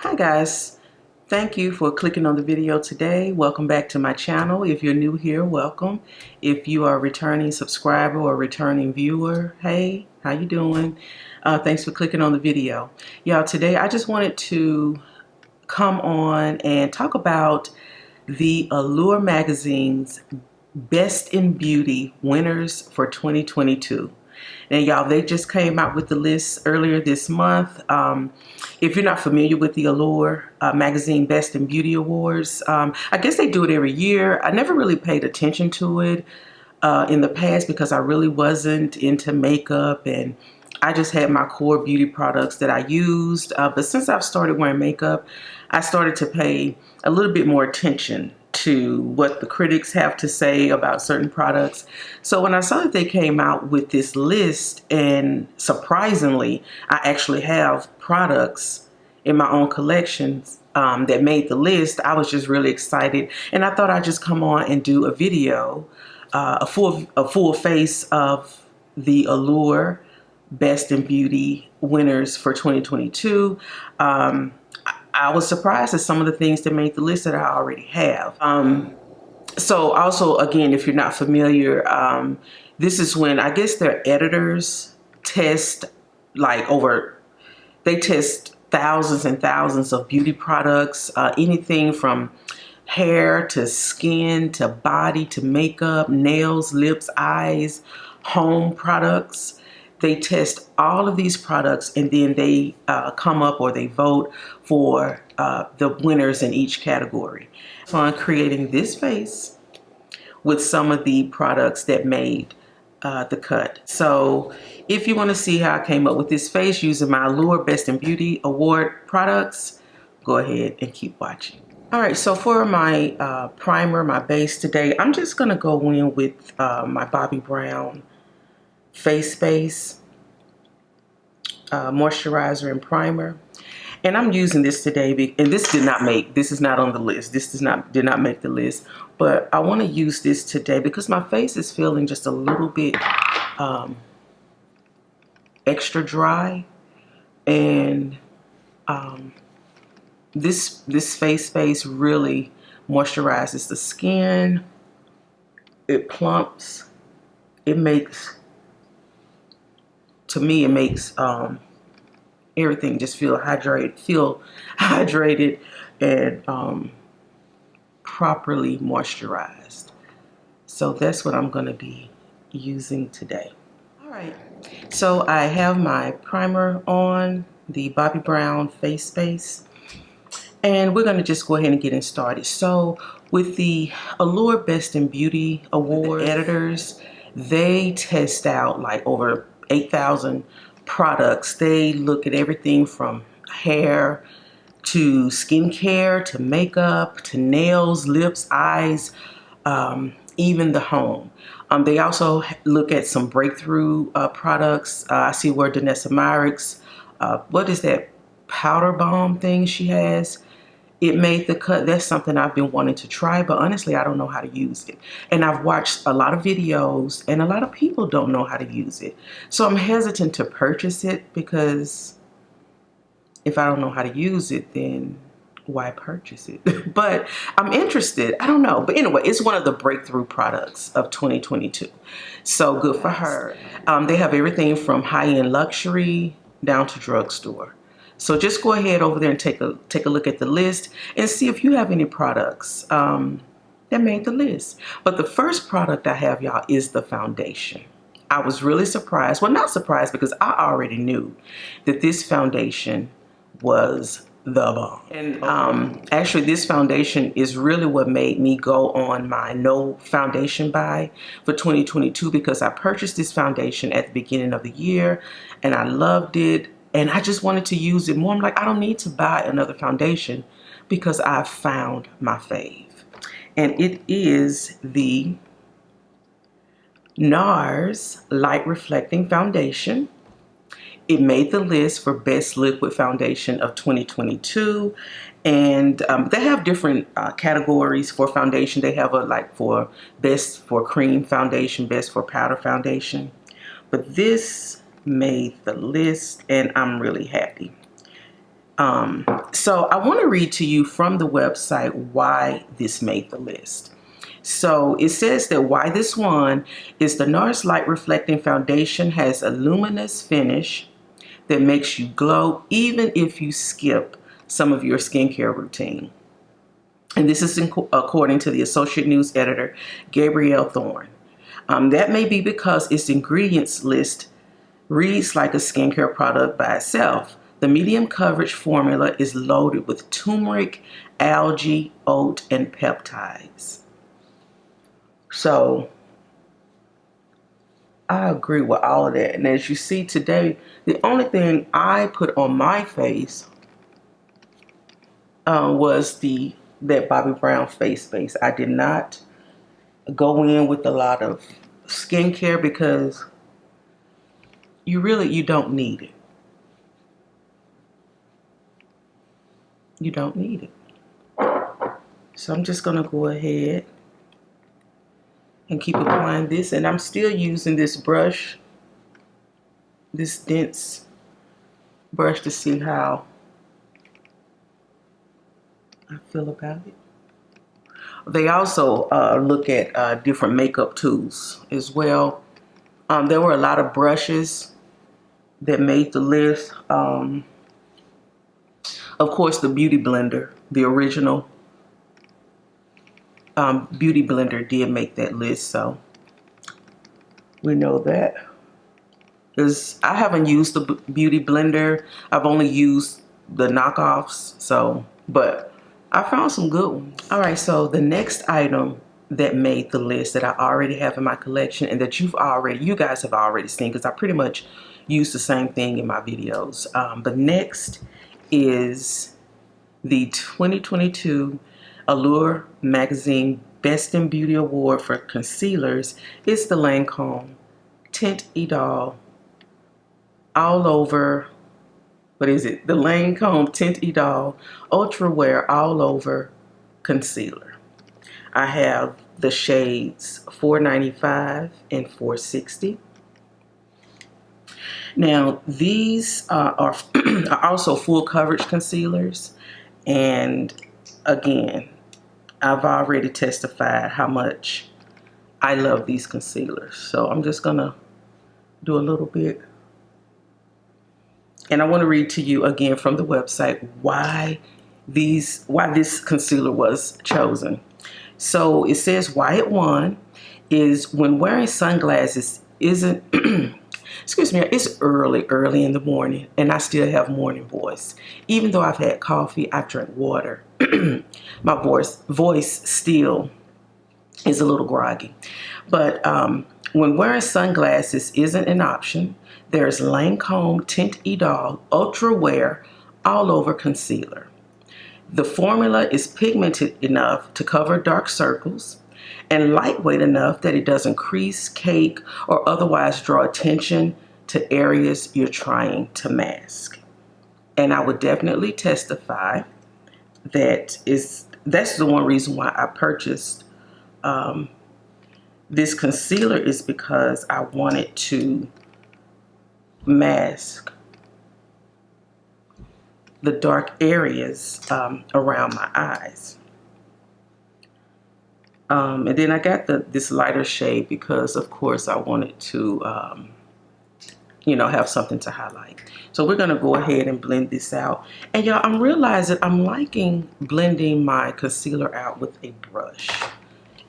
Hi guys, thank you for clicking on the video today. Welcome back to my channel. If you're new here, welcome. If you are a returning subscriber or returning viewer, hey, how you doing? Thanks for clicking on the video. Y'all, today I just wanted to come on and talk about the Allure Magazine's Best in Beauty winners for 2022. And y'all, they just came out with the list earlier this month. If you're not familiar with the Allure Magazine Best in Beauty Awards, I guess they do it every year. I never really paid attention to it in the past because I really wasn't into makeup, and I just had my core beauty products that I used. But since I've started wearing makeup, I started to pay a little bit more attention to what the critics have to say about certain products. So when I saw that they came out with this list, and surprisingly, I actually have products in my own collections that made the list, I was just really excited. And I thought I'd just come on and do a video, a full face of the Allure Best in Beauty winners for 2022. I was surprised at some of the things that made the list that I already have. So also, again, if you're not familiar, this is when I guess their editors test they test thousands and thousands of beauty products, anything from hair to skin to body to makeup, nails, lips, eyes, home products. They test all of these products, and then they come up, or they vote for the winners in each category. So I'm creating this face with some of the products that made the cut. So if you want to see how I came up with this face using my Allure Best in Beauty Award products, go ahead and keep watching. All right, so for my primer, my base today, I'm just going to go in with my Bobbi Brown face base, moisturizer and primer, and I'm using this today. And this is not on the list. This did not make the list, but I want to use this today because my face is feeling just a little bit extra dry, and this face base really moisturizes the skin. It plumps. It makes everything just feel hydrated and properly moisturized. So that's what I'm going to be using today. All right, so I have my primer on, the Bobbi Brown face base, and we're going to just go ahead and get started. So with the Allure Best in Beauty Award, the editors, they test out like over 8,000 products. They look at everything from hair to skincare to makeup to nails, lips, eyes, even the home. They also look at some breakthrough products. I see where Danessa Myricks, what is that powder bomb thing she has? It made the cut. That's something I've been wanting to try, but honestly, I don't know how to use it. And I've watched a lot of videos, and a lot of people don't know how to use it. So I'm hesitant to purchase it, because if I don't know how to use it, then why purchase it? But I'm interested. I don't know. But anyway, it's one of the breakthrough products of 2022. So good for her. They have everything from high-end luxury down to drugstore. So just go ahead over there and take a look at the list and see if you have any products that made the list. But the first product I have, y'all, is the foundation. I was really surprised. Well, not surprised, because I already knew that this foundation was the bomb. And actually, this foundation is really what made me go on my no foundation buy for 2022, because I purchased this foundation at the beginning of the year and I loved it. And I just wanted to use it more. I'm like, I don't need to buy another foundation because I've found my fave. And it is the Nars Light Reflecting Foundation. It made the list for Best Liquid Foundation of 2022. And they have different categories for foundation. They have for Best for Cream Foundation, Best for Powder Foundation. But this made the list, and I'm really happy. So I want to read to you from the website why this made the list. So it says that why this one is the Nars Light Reflecting Foundation has a luminous finish that makes you glow even if you skip some of your skincare routine. And this is according to the Associate News Editor, Gabrielle Thorne. That may be because its ingredients list reads like a skincare product by itself. The medium coverage formula is loaded with turmeric, algae, oat, and peptides. So I agree with all of that. And as you see today, the only thing I put on my face was that Bobbi Brown face base. I did not go in with a lot of skincare because you don't need it. You don't need it. So I'm just gonna go ahead and keep applying this, and I'm still using this brush, this dense brush, to see how I feel about it. They also look at different makeup tools as well. There were a lot of brushes that made the list. Of course, the Beauty Blender, the original Beauty Blender did make that list, so we know that. Because I haven't used the Beauty Blender. I've only used the knockoffs, so, but I found some good ones. All right, so the next item that made the list that I already have in my collection and that you guys have already seen, because I pretty much use the same thing in my videos. But next is the 2022 Allure Magazine Best in Beauty Award for concealers. It's the Lancôme Teint Idole All Over, what is it? The Lancôme Teint Idole Ultra Wear All Over Concealer. I have the shades 495 and 460. Now, these are also full coverage concealers. And again, I've already testified how much I love these concealers. So I'm just gonna do a little bit. And I want to read to you again from the website why this concealer was chosen. So it says why it won is when wearing sunglasses isn't excuse me, it's early in the morning and I still have morning voice. Even though I've had coffee, I've drank water, my voice still is a little groggy. But when wearing sunglasses isn't an option, there's Lancôme Teint Idole Ultra Wear All Over Concealer. The formula is pigmented enough to cover dark circles and lightweight enough that it doesn't crease, cake, or otherwise draw attention to areas you're trying to mask. And I would definitely testify that's the one reason why I purchased this concealer, is because I wanted to mask the dark areas around my eyes. And then I got this lighter shade because, of course, I wanted to, have something to highlight. So we're going to go ahead and blend this out. And y'all, I'm realizing I'm liking blending my concealer out with a brush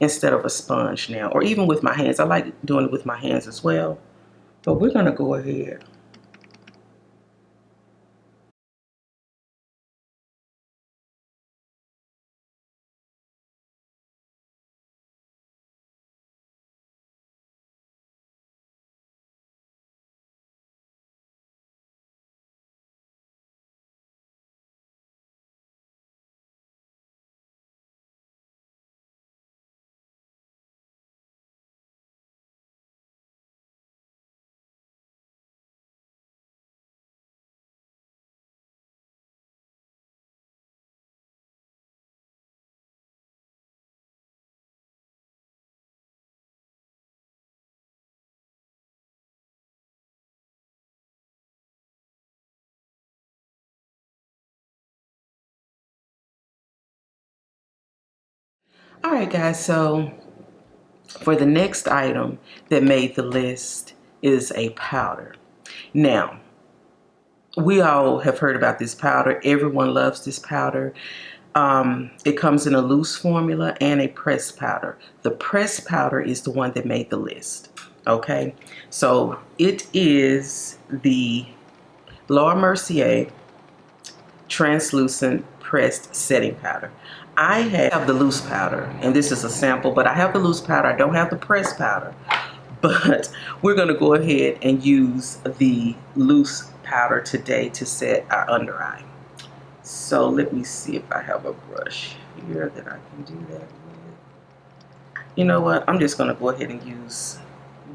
instead of a sponge now, or even with my hands. I like doing it with my hands as well. But we're going to go ahead All right, guys, so for the next item that made the list is a powder. Now, we all have heard about this powder. Everyone loves this powder. It comes in a loose formula and a pressed powder. The pressed powder is the one that made the list. Okay, so it is the Laura Mercier translucent pressed setting powder. I have the loose powder, and this is a sample, but I have the loose powder. I don't have the pressed powder, but we're going to go ahead and use the loose powder today to set our under eye. So let me see if I have a brush here that I can do that with. You know what? I'm just going to go ahead and use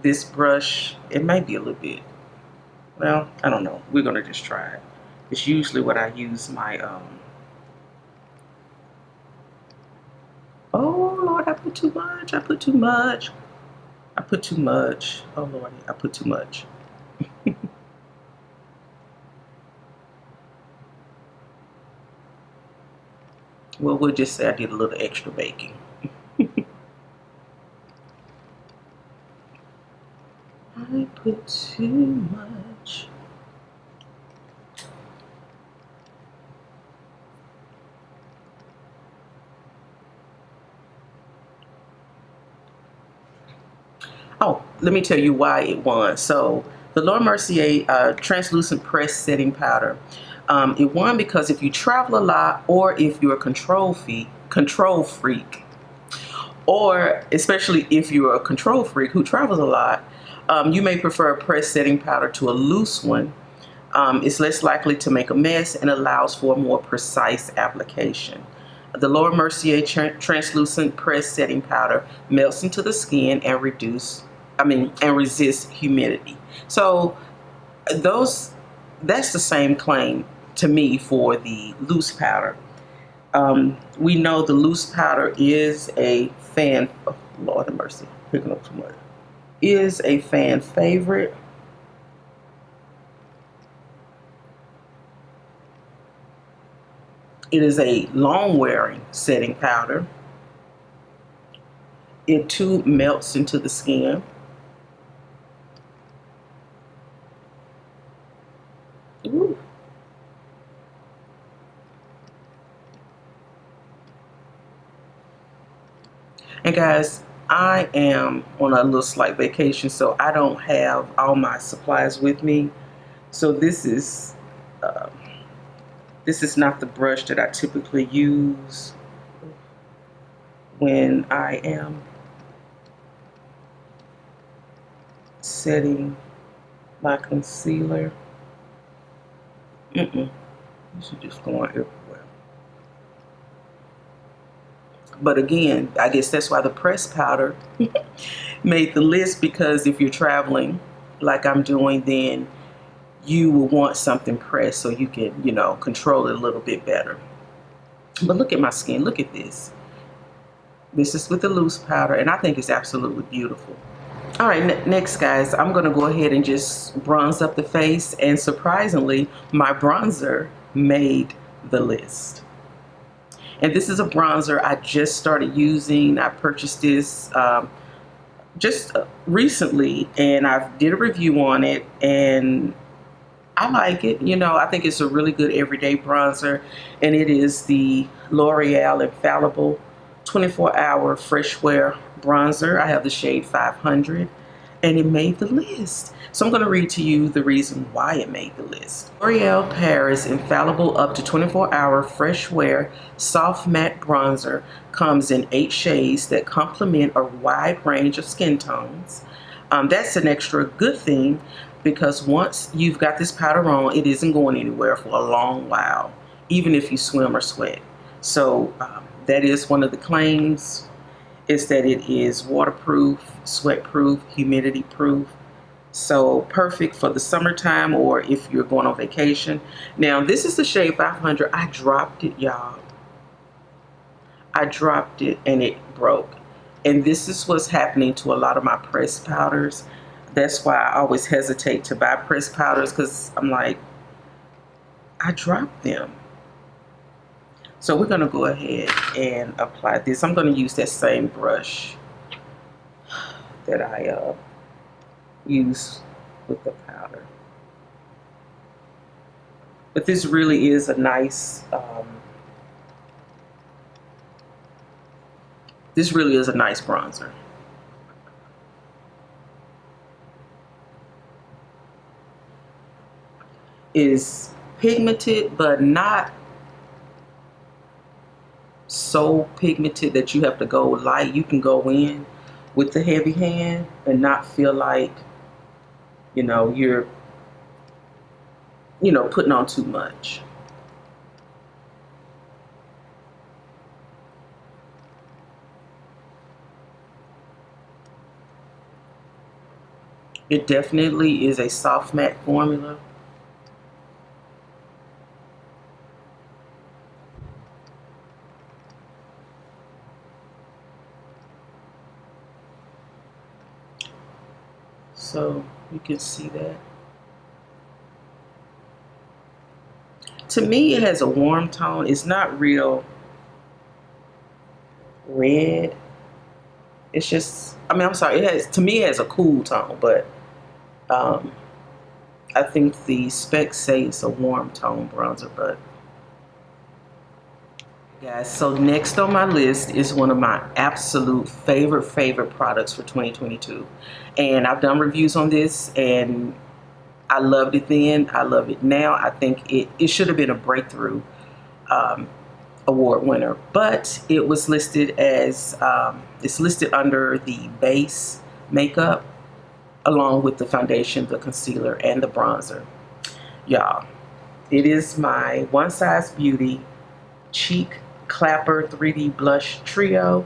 this brush. It might be a little bit, well, I don't know. We're going to just try it. It's usually what I use my, oh Lord, I put too much. I put too much. I put too much. Oh Lord, I put too much. Well, we'll just say I did a little extra baking. I put too much. Oh, let me tell you why it won. So the Laura Mercier translucent pressed setting powder, it won because if you travel a lot, or if you're a control freak, or especially if you're a control freak who travels a lot, you may prefer a pressed setting powder to a loose one. It's less likely to make a mess and allows for a more precise application. The Laura Mercier translucent pressed setting powder melts into the skin and resists humidity. So that's the same claim to me for the loose powder. We know the loose powder is a fan. Oh, Lord have mercy, picking up too much. Is a fan favorite. It is a long-wearing setting powder. It too melts into the skin. Ooh. And guys, I am on a little slight vacation, so I don't have all my supplies with me. So this is not the brush that I typically use when I am setting my concealer. This is just going everywhere. But again, I guess that's why the pressed powder made the list, because if you're traveling like I'm doing, then you will want something pressed so you can, control it a little bit better. But look at my skin. Look at this. This is with the loose powder, and I think it's absolutely beautiful. All right, next, guys, I'm going to go ahead and just bronze up the face. And surprisingly, my bronzer made the list. And this is a bronzer I just started using. I purchased this just recently, and I did a review on it, and I like it. I think it's a really good everyday bronzer, and it is the L'Oreal Infallible 24-hour Freshware bronzer. I have the shade 500, and it made the list. So I'm going to read to you the reason why it made the list. L'Oreal Paris Infallible up to 24-hour Freshware soft matte bronzer comes in 8 shades that complement a wide range of skin tones. That's an extra good thing, because once you've got this powder on, it isn't going anywhere for a long while, even if you swim or sweat. So that is one of the claims, is that it is waterproof, sweat-proof, humidity-proof. So perfect for the summertime, or if you're going on vacation. Now, this is the shade 500. I dropped it, y'all. I dropped it and it broke. And this is what's happening to a lot of my pressed powders. That's why I always hesitate to buy pressed powders, because I'm like, I dropped them. So we're going to go ahead and apply this. I'm going to use that same brush that I use with the powder. But this really is a nice, bronzer. It is pigmented, but not so pigmented that you have to go light. You can go in with the heavy hand and not feel like, you know, you're, putting on too much. It definitely is a soft matte formula. So you can see that. To me, it has a warm tone. It's not real red. It's just, I mean, I'm sorry, to me it has a cool tone, but I think the specs say it's a warm tone bronzer. But guys, so next on my list is one of my absolute favorite products for 2022. And I've done reviews on this, and I loved it then, I love it now. I think it should have been a breakthrough award winner, but it was listed as, it's listed under the base makeup, along with the foundation, the concealer, and the bronzer. Y'all, it is my One Size Beauty Cheek Clapper 3D Blush Trio.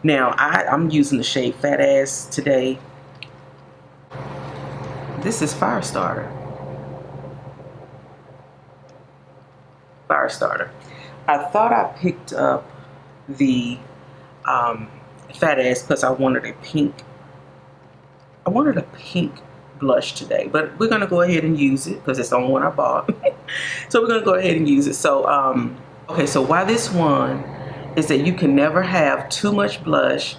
Now, I'm using the shade Fat Ass today. This is Firestarter. I thought I picked up the Fat Ass because I wanted a pink blush today, but we're going to go ahead and use it because it's the only one I bought. So we're going to go ahead and use it. So okay, so why this one is that you can never have too much blush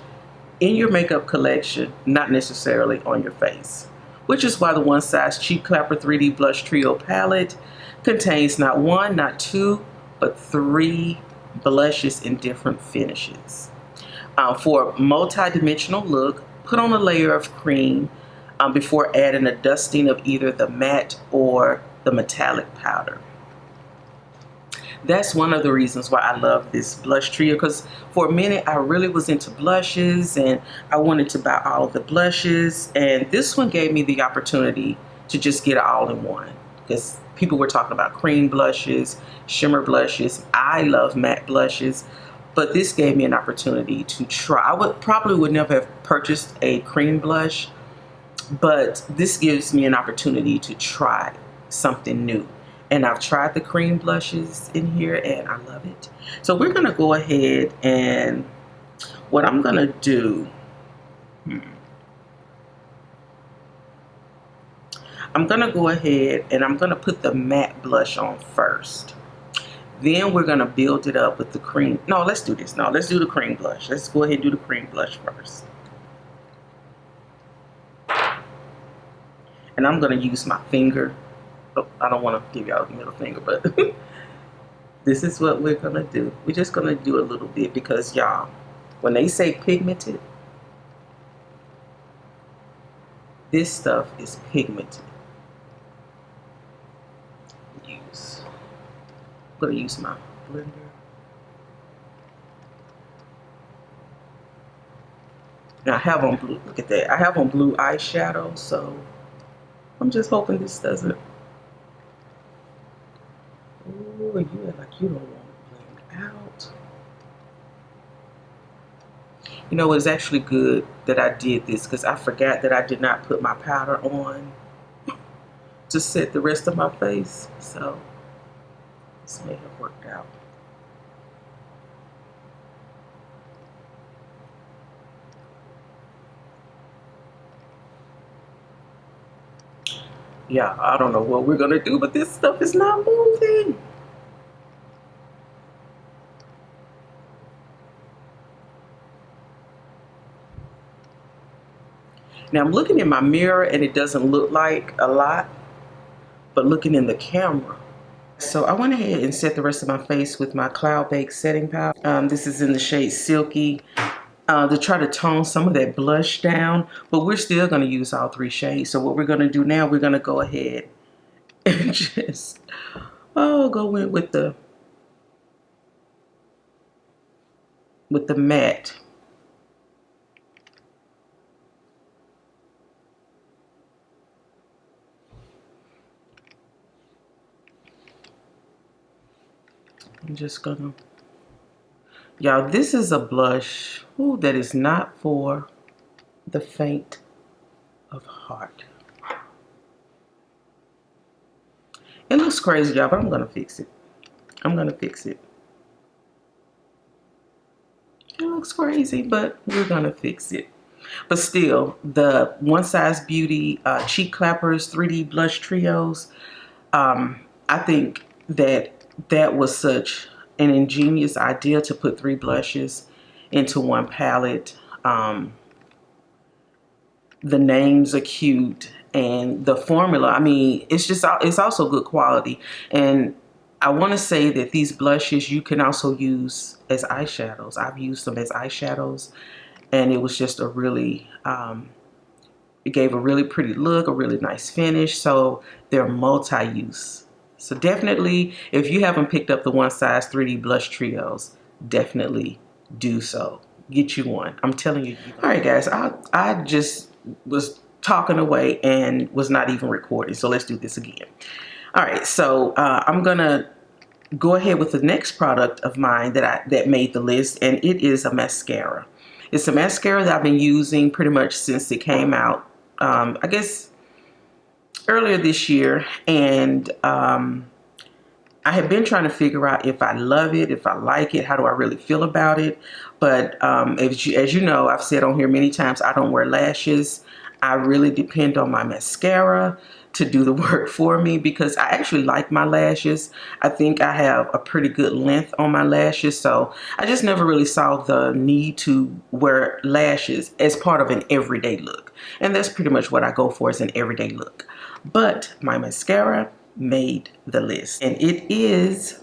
in your makeup collection, not necessarily on your face, which is why the One Size Cheek Clapper 3D Blush Trio palette contains not one, not two, but 3 blushes in different finishes. For a multi-dimensional look, put on a layer of cream before adding a dusting of either the matte or the metallic powder. That's one of the reasons why I love this blush trio, because for a minute I really was into blushes and I wanted to buy all of the blushes, and this one gave me the opportunity to just get it all in one, because people were talking about cream blushes, shimmer blushes. I love matte blushes, but this gave me an opportunity to try. I probably would never have purchased a cream blush, but this gives me an opportunity to try something new. And I've tried the cream blushes in here and I love it. So we're gonna go ahead, and what I'm gonna do, I'm gonna go ahead and I'm gonna put the matte blush on first. Then we're gonna build it up with the cream. No, let's do this. No, let's do the cream blush. Let's go ahead and do the cream blush first. And I'm gonna use my finger. Oh, I don't want to give y'all the middle finger, but this is what we're gonna do. We're just gonna do a little bit because, y'all, when they say pigmented, this stuff is pigmented. I'm gonna use my blender. Now I have on blue, look at that. I have on blue eyeshadow, so I'm just hoping this doesn't. Oh, you act like you don't want to blend out. You know, it's actually good that I did this because I forgot that I did not put my powder on to set the rest of my face. So this may have worked out. Yeah, I don't know what we're gonna do, but this stuff is not moving. Now I'm looking in my mirror and it doesn't look like a lot, but looking in the camera. So I went ahead and set the rest of my face with my Cloud Baked setting powder. This is in the shade Silky, to try to tone some of that blush down, but we're still going to use all 3 shades. So what we're going to do now, we're going to go ahead and just go in with the matte. I'm just gonna, y'all, this is a blush that is not for the faint of heart. It looks crazy, y'all, but I'm gonna fix it. I'm gonna fix it. It looks crazy, but we're gonna fix it. But still, the One Size Beauty Cheek Clappers 3D Blush Trios, I think that was such an ingenious idea to put 3 blushes into one palette. The names are cute, and the formula, I mean, it's also good quality. And I want to say that these blushes you can also use as eyeshadows. I've used them as eyeshadows, and it was just a really, it gave a really pretty look, a really nice finish. So they're multi-use. So definitely, if you haven't picked up the One Size 3D Blush Trios, definitely do so. Get you one. I'm telling you. All right, guys, I just was talking away and was not even recording. So let's do this again. All right, so I'm gonna go ahead with the next product of mine that made the list, and it is a mascara. It's a mascara that I've been using pretty much since it came out. I guess earlier this year, and I have been trying to figure out if I love it, if I like it, how do I really feel about it. But as you know, I've said on here many times, I don't wear lashes. I really depend on my mascara to do the work for me because I actually like my lashes. I think I have a pretty good length on my lashes, so I just never really saw the need to wear lashes as part of an everyday look. And that's pretty much what I go for, is an everyday look. But my mascara made the list, and it is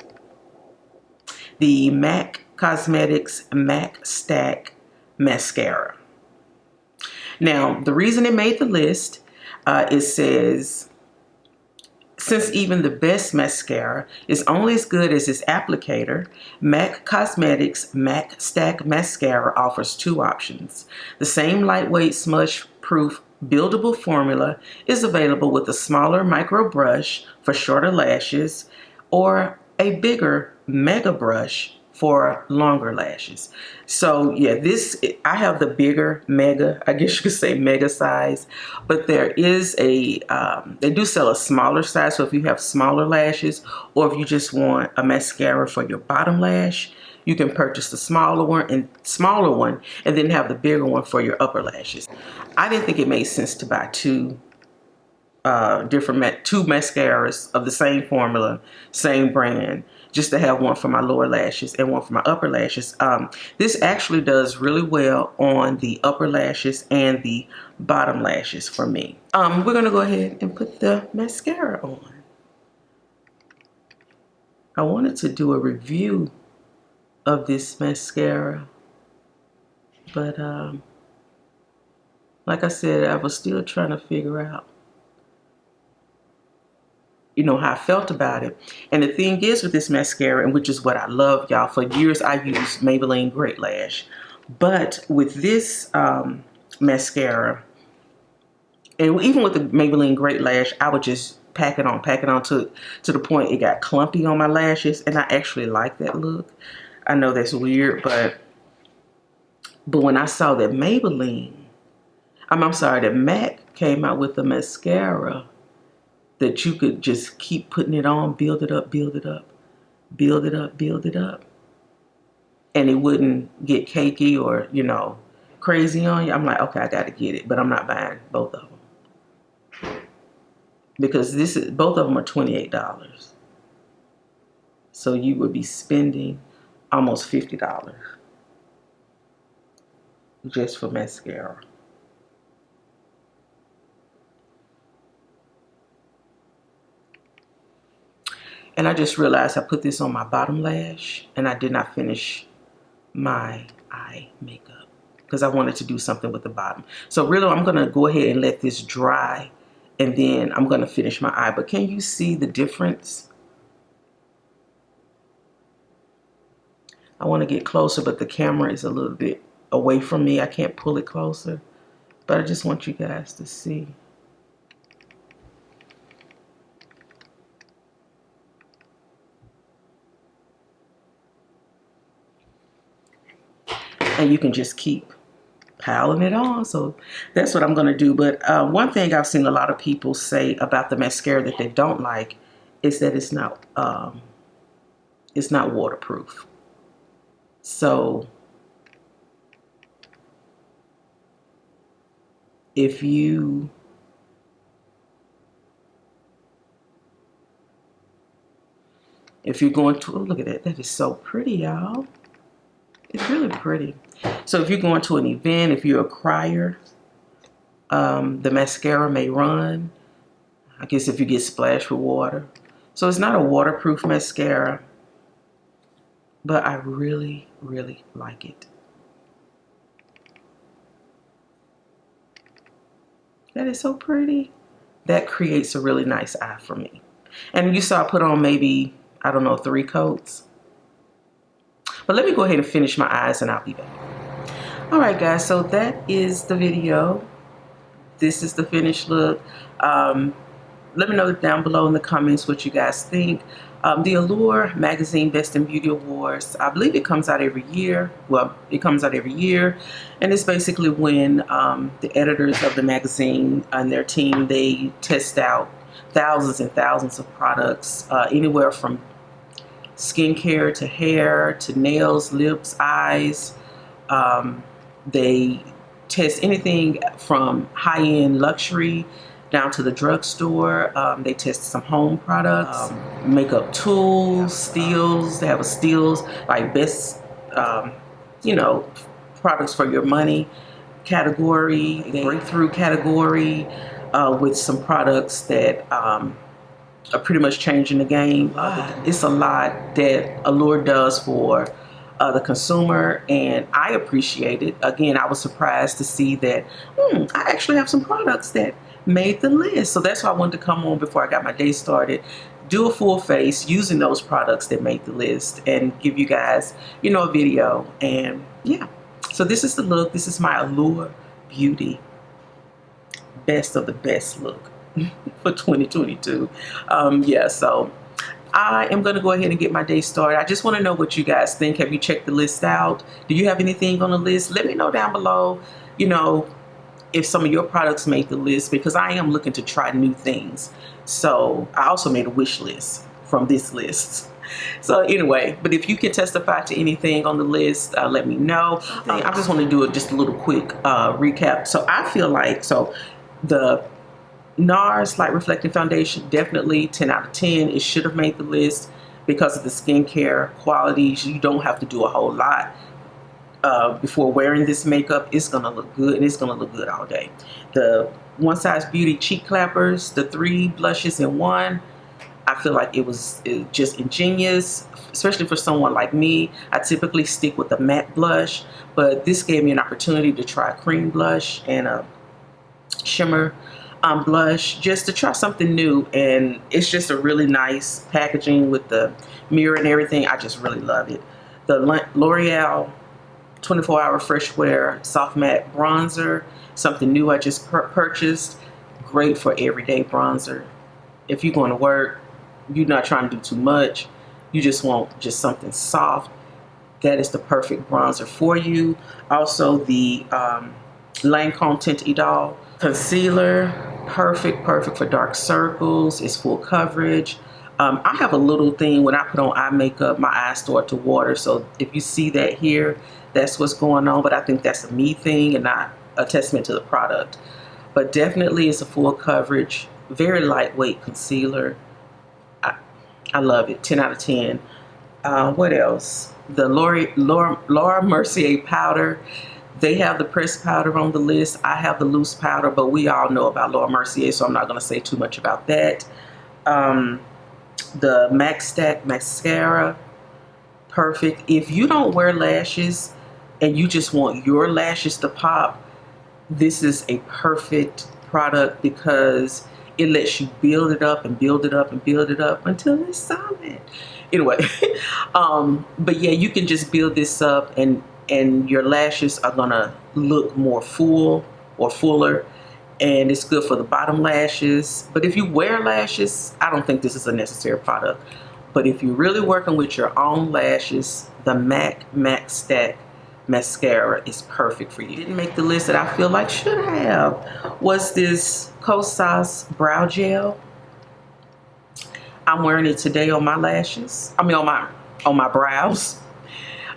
the MAC Cosmetics MACStack mascara. Now, the reason it made the list, it says, since even the best mascara is only as good as its applicator, MAC Cosmetics MACStack mascara offers 2 options. The same lightweight smudge-proof buildable formula is available with a smaller MicroBrush for shorter lashes or a bigger MegaBrush for longer lashes. So yeah, I have the bigger Mega, I guess you could say Mega size, but there is a, they do sell a smaller size. So if you have smaller lashes, or if you just want a mascara for your bottom lash, you can purchase the smaller one and then have the bigger one for your upper lashes. I didn't think it made sense to buy two mascaras of the same formula, same brand, just to have one for my lower lashes and one for my upper lashes. This actually does really well on the upper lashes and the bottom lashes for me. We're gonna go ahead and put the mascara on. I wanted to do a review of this mascara, but like I said, I was still trying to figure out, you know, how I felt about it. And the thing is with this mascara, and which is what I love, y'all, for years I used Maybelline Great Lash, but with this mascara, and even with the Maybelline Great Lash, I would just pack it on to the point it got clumpy on my lashes, and I actually like that look. I know that's weird, but when I saw that Maybelline, I'm sorry, that MAC came out with the mascara that you could just keep putting it on, build it up, build it up, build it up, build it up, and it wouldn't get cakey or, you know, crazy on you. I'm like, okay, I gotta get it, but I'm not buying both of them because both of them are $28. So you would be spending almost $50 just for mascara. And I just realized I put this on my bottom lash and I did not finish my eye makeup because I wanted to do something with the bottom. So really I'm gonna go ahead and let this dry and then I'm gonna finish my eye. But can you see the difference? I wanna get closer, but the camera is a little bit away from me. I can't pull it closer, but I just want you guys to see. And you can just keep piling it on. So that's what I'm going to do. But one thing I've seen a lot of people say about the mascara that they don't like is that it's not waterproof. So if you're going to, oh, look at that. That is so pretty, y'all. It's really pretty. So if you're going to an event, if you're a crier, the mascara may run. I guess if you get splashed with water. So it's not a waterproof mascara, but I really, really like it. That is so pretty. That creates a really nice eye for me. And you saw I put on maybe, I don't know, 3 coats. But let me go ahead and finish my eyes and I'll be back. All right, guys, so that is the video. This is the finished look. Let me know down below in the comments what you guys think. The Allure Magazine Best in Beauty Awards, I believe it comes out every year. Well, it comes out every year. And it's basically when the editors of the magazine and their team, they test out thousands and thousands of products, anywhere from skincare to hair to nails, lips, eyes. They test anything from high-end luxury down to the drugstore. They test some home products, makeup tools, steals. They have a steals, like best, you know, products for your money category, breakthrough category, with some products that are pretty much changing the game. It's a lot that Allure does for the consumer, and I appreciate it. Again, I was surprised to see that I actually have some products that made the list. So that's why I wanted to come on before I got my day started, do a full face using those products that made the list, and give you guys, you know, a video. And yeah, so this is the look. This is my Allure Beauty best of the best look for 2022. Yeah, so I am going to go ahead and get my day started. I just want to know what you guys think. Have you checked the list out? Do you have anything on the list? Let me know down below, you know, if some of your products made the list, because I am looking to try new things. So I also made a wish list from this list. So anyway, but if you can testify to anything on the list, let me know. I just want to do just a little quick recap. So I feel like, so the Nars Light Reflecting Foundation, definitely 10 out of 10. It should have made the list because of the skincare qualities. You don't have to do a whole lot before wearing this makeup. It's going to look good, and it's going to look good all day. The One Size Beauty Cheek Clappers, the 3 blushes in one, I feel like it was just ingenious, especially for someone like me. I typically stick with a matte blush, but this gave me an opportunity to try a cream blush and a shimmer blush, just to try something new. And it's just a really nice packaging with the mirror and everything. I just really love it. The L'Oreal 24-Hour Freshware Soft Matte Bronzer, something new I just purchased. Great for everyday bronzer. If you're going to work, you're not trying to do too much, you just want just something soft, that is the perfect bronzer for you. Also the Lancôme Teint Idole concealer, perfect for dark circles. It's full coverage. I have a little thing when I put on eye makeup, my eyes start to water. So if you see that here, that's what's going on. But I think that's a me thing and not a testament to the product. But definitely it's a full coverage, very lightweight concealer. I love it, 10 out of 10. What else? The Laura Mercier powder. They have the pressed powder on the list. I have the loose powder, but we all know about Laura Mercier, so I'm not going to say too much about that. the MACStack mascara, perfect. If you don't wear lashes and you just want your lashes to pop, this is a perfect product because it lets you build it up and build it up and build it up until it's solid. Anyway, but yeah, you can just build this up and your lashes are gonna look more full or fuller, and it's good for the bottom lashes. But if you wear lashes, I don't think this is a necessary product. But if you're really working with your own lashes, the MACStack mascara is perfect for you. Didn't make the list that I feel like should have was this Kosas brow gel. I'm wearing it today on my lashes. I mean on my brows.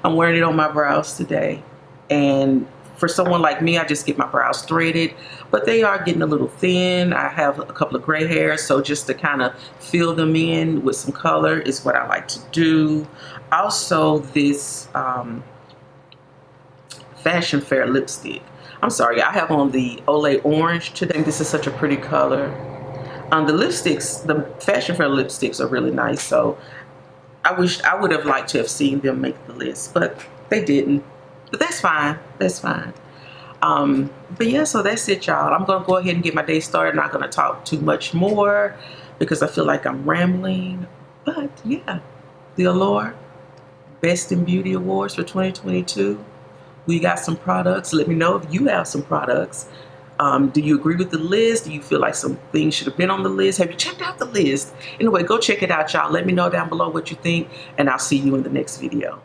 I'm wearing it on my brows today. And for someone like me, I just get my brows threaded, but they are getting a little thin. I have a couple of gray hairs, so just to kind of fill them in with some color is what I like to do. Also, this Fashion Fair lipstick. I'm sorry, I have on the Olay Orange today. This is such a pretty color. The lipsticks, the Fashion Fair lipsticks are really nice, so I would have liked to have seen them make the list, but they didn't. But that's fine, that's fine. But yeah, so that's it, y'all. I'm gonna go ahead and get my day started. I'm not gonna talk too much more because I feel like I'm rambling. But yeah, the Allure Best in Beauty Awards for 2022. We got some products. Let me know if you have some products. Do you agree with the list? Do you feel like some things should have been on the list? Have you checked out the list? Anyway, go check it out, y'all. Let me know down below what you think, and I'll see you in the next video.